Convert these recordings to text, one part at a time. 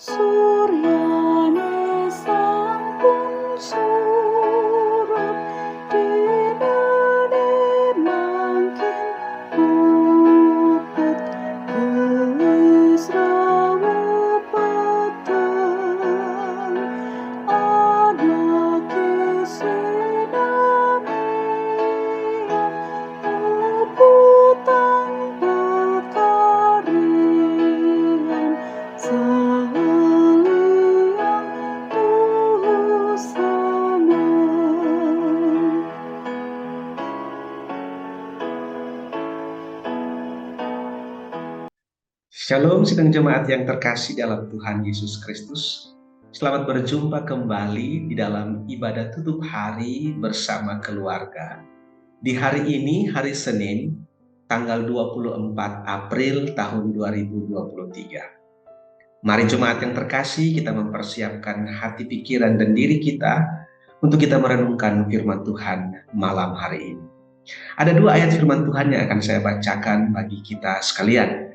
Suryane sampun surup dinane mangkin mupet wis rawuh peteng ana kesinamian uputan pekarian saliang tusana. Shalom sidang jemaat yang terkasih dalam Tuhan Yesus Kristus. Selamat berjumpa kembali di dalam ibadah tutup hari bersama keluarga. Di hari ini, hari Senin, tanggal 24 April tahun 2023. Mari jemaat yang terkasih, kita mempersiapkan hati, pikiran, dan diri kita untuk kita merenungkan firman Tuhan malam hari ini. Ada dua ayat firman Tuhan yang akan saya bacakan bagi kita sekalian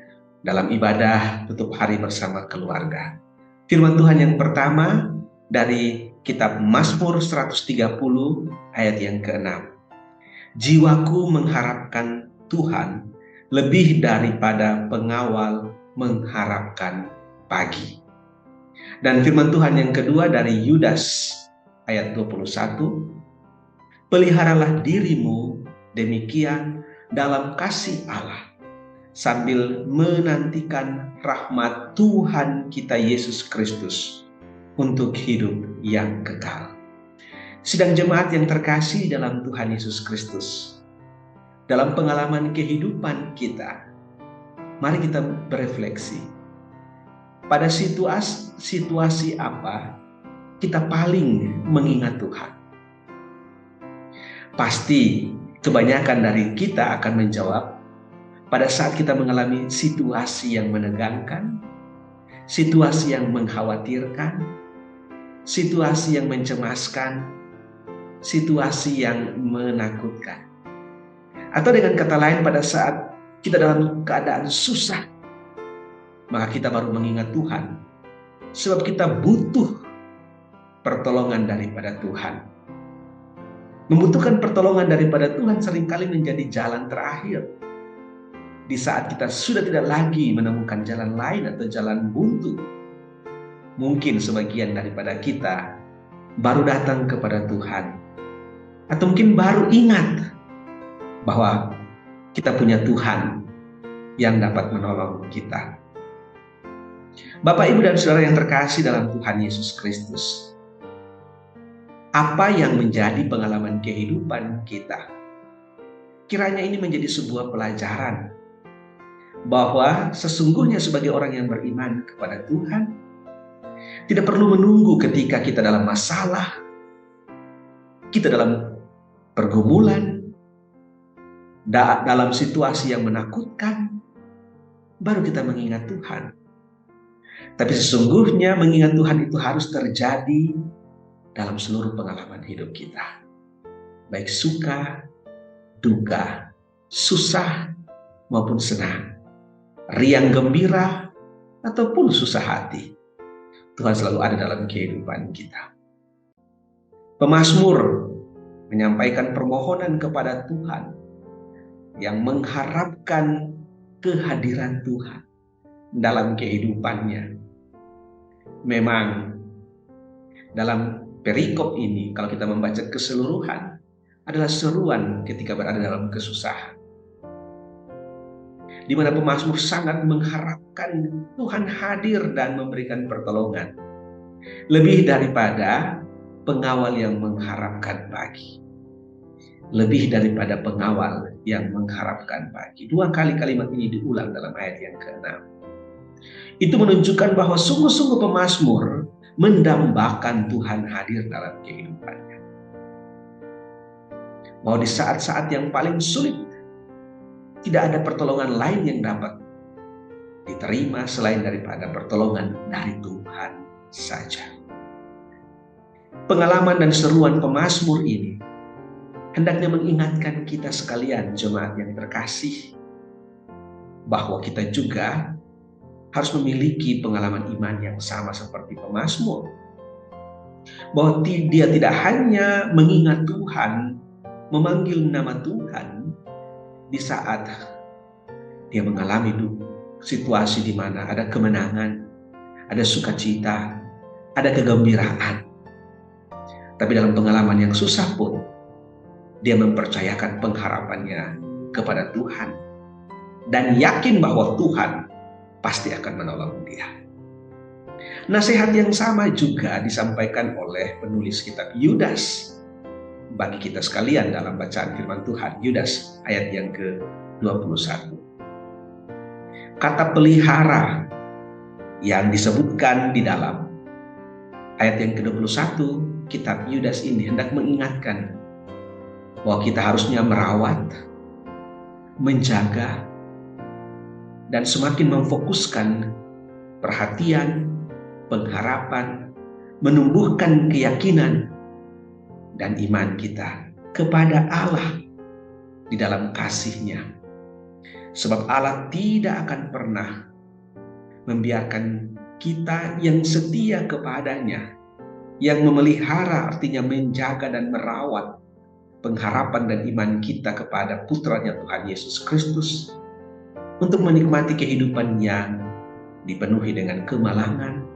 dalam ibadah tutup hari bersama keluarga. Firman Tuhan yang pertama dari kitab Mazmur 130 ayat yang ke-6. Jiwaku mengharapkan Tuhan lebih daripada pengawal mengharapkan pagi. Dan firman Tuhan yang kedua dari Yudas ayat 21. Peliharalah dirimu demikian dalam kasih Allah, sambil menantikan rahmat Tuhan kita Yesus Kristus untuk hidup yang kekal. Sidang jemaat yang terkasih dalam Tuhan Yesus Kristus, dalam pengalaman kehidupan kita, mari kita berefleksi. Pada situasi apa kita paling mengingat Tuhan? Pasti kebanyakan dari kita akan menjawab, pada saat kita mengalami situasi yang menegangkan, situasi yang mengkhawatirkan, situasi yang mencemaskan, situasi yang menakutkan. Atau dengan kata lain, pada saat kita dalam keadaan susah, maka kita baru mengingat Tuhan. Sebab kita butuh pertolongan daripada Tuhan. Membutuhkan pertolongan daripada Tuhan seringkali menjadi jalan terakhir. Di saat kita sudah tidak lagi menemukan jalan lain atau jalan buntu, mungkin sebagian daripada kita baru datang kepada Tuhan, atau mungkin baru ingat bahwa kita punya Tuhan yang dapat menolong kita. Bapak, Ibu, dan Saudara yang terkasih dalam Tuhan Yesus Kristus, apa yang menjadi pengalaman kehidupan kita? Kiranya ini menjadi sebuah pelajaran bahwa sesungguhnya sebagai orang yang beriman kepada Tuhan, tidak perlu menunggu ketika kita dalam masalah, kita dalam pergumulan, dalam situasi yang menakutkan, baru kita mengingat Tuhan. Tapi sesungguhnya mengingat Tuhan itu harus terjadi dalam seluruh pengalaman hidup kita. Baik suka, duka, susah maupun senang, riang gembira ataupun susah hati, Tuhan selalu ada dalam kehidupan kita. Pemazmur menyampaikan permohonan kepada Tuhan yang mengharapkan kehadiran Tuhan dalam kehidupannya. Memang dalam perikop ini, kalau kita membaca keseluruhan, adalah seruan ketika berada dalam kesusahan, di mana pemazmur sangat mengharapkan Tuhan hadir dan memberikan pertolongan, lebih daripada pengawal yang mengharapkan pagi. Lebih daripada pengawal yang mengharapkan pagi. Dua kali kalimat ini diulang dalam ayat yang ke-6. Itu menunjukkan bahwa sungguh-sungguh pemazmur mendambakan Tuhan hadir dalam kehidupannya. Bahwa di saat-saat yang paling sulit, tidak ada pertolongan lain yang dapat diterima selain daripada pertolongan dari Tuhan saja. Pengalaman dan seruan pemazmur ini hendaknya mengingatkan kita sekalian, jemaat yang terkasih, bahwa kita juga harus memiliki pengalaman iman yang sama seperti pemazmur. Bahwa dia tidak hanya mengingat Tuhan, memanggil nama Tuhan di saat dia mengalami situasi di mana ada kemenangan, ada sukacita, ada kegembiraan. Tapi dalam pengalaman yang susah pun, dia mempercayakan pengharapannya kepada Tuhan dan yakin bahwa Tuhan pasti akan menolong dia. Nasihat yang sama juga disampaikan oleh penulis kitab Yudas bagi kita sekalian dalam bacaan firman Tuhan. Yudas ayat yang ke-21. Kata pelihara yang disebutkan di dalam ayat yang ke-21 kitab Yudas ini hendak mengingatkan bahwa kita harusnya merawat, menjaga, dan semakin memfokuskan perhatian, pengharapan, menumbuhkan keyakinan dan iman kita kepada Allah di dalam kasih-Nya. Sebab Allah tidak akan pernah membiarkan kita yang setia kepadanya, yang memelihara artinya menjaga dan merawat pengharapan dan iman kita kepada putranya Tuhan Yesus Kristus, untuk menikmati kehidupan yang dipenuhi dengan kemalangan,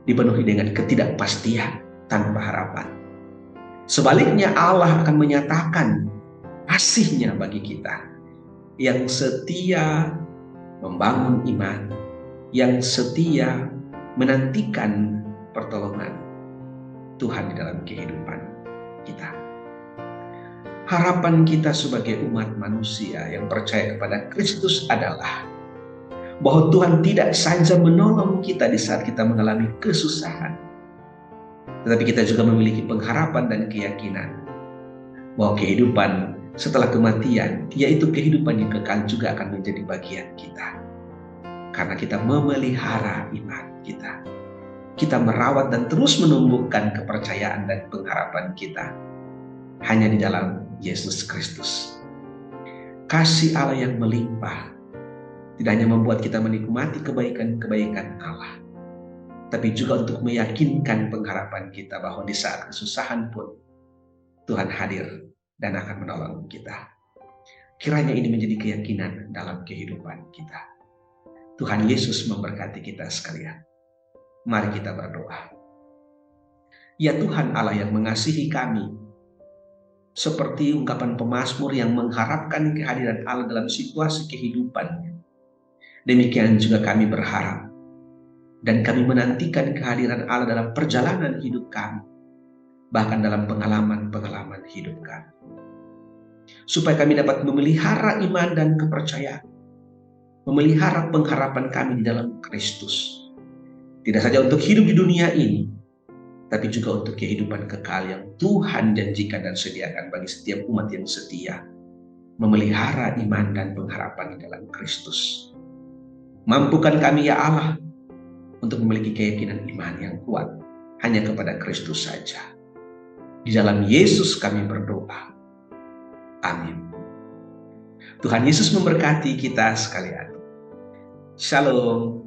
dipenuhi dengan ketidakpastian tanpa harapan. Sebaliknya Allah akan menyatakan kasih-Nya bagi kita yang setia membangun iman, yang setia menantikan pertolongan Tuhan di dalam kehidupan kita. Harapan kita sebagai umat manusia yang percaya kepada Kristus adalah bahwa Tuhan tidak saja menolong kita di saat kita mengalami kesusahan, tetapi kita juga memiliki pengharapan dan keyakinan bahwa kehidupan setelah kematian, yaitu kehidupan yang kekal, juga akan menjadi bagian kita. Karena kita memelihara iman kita. Kita merawat dan terus menumbuhkan kepercayaan dan pengharapan kita hanya di dalam Yesus Kristus. Kasih Allah yang melimpah tidak hanya membuat kita menikmati kebaikan-kebaikan Allah, tapi juga untuk meyakinkan pengharapan kita bahwa di saat kesusahan pun Tuhan hadir dan akan menolong kita. Kiranya ini menjadi keyakinan dalam kehidupan kita. Tuhan Yesus memberkati kita sekalian. Mari kita berdoa. Ya Tuhan Allah yang mengasihi kami, seperti ungkapan pemazmur yang mengharapkan kehadiran Allah dalam situasi kehidupannya, demikian juga kami berharap dan kami menantikan kehadiran Allah dalam perjalanan hidup kami, bahkan dalam pengalaman-pengalaman hidup kami, supaya kami dapat memelihara iman dan kepercayaan, memelihara pengharapan kami di dalam Kristus, tidak saja untuk hidup di dunia ini, tapi juga untuk kehidupan kekal yang Tuhan janjikan dan sediakan bagi setiap umat yang setia, memelihara iman dan pengharapan di dalam Kristus. Mampukan kami ya Allah untuk memiliki keyakinan iman yang kuat hanya kepada Kristus saja. Di dalam Yesus kami berdoa. Amin. Tuhan Yesus memberkati kita sekalian. Shalom.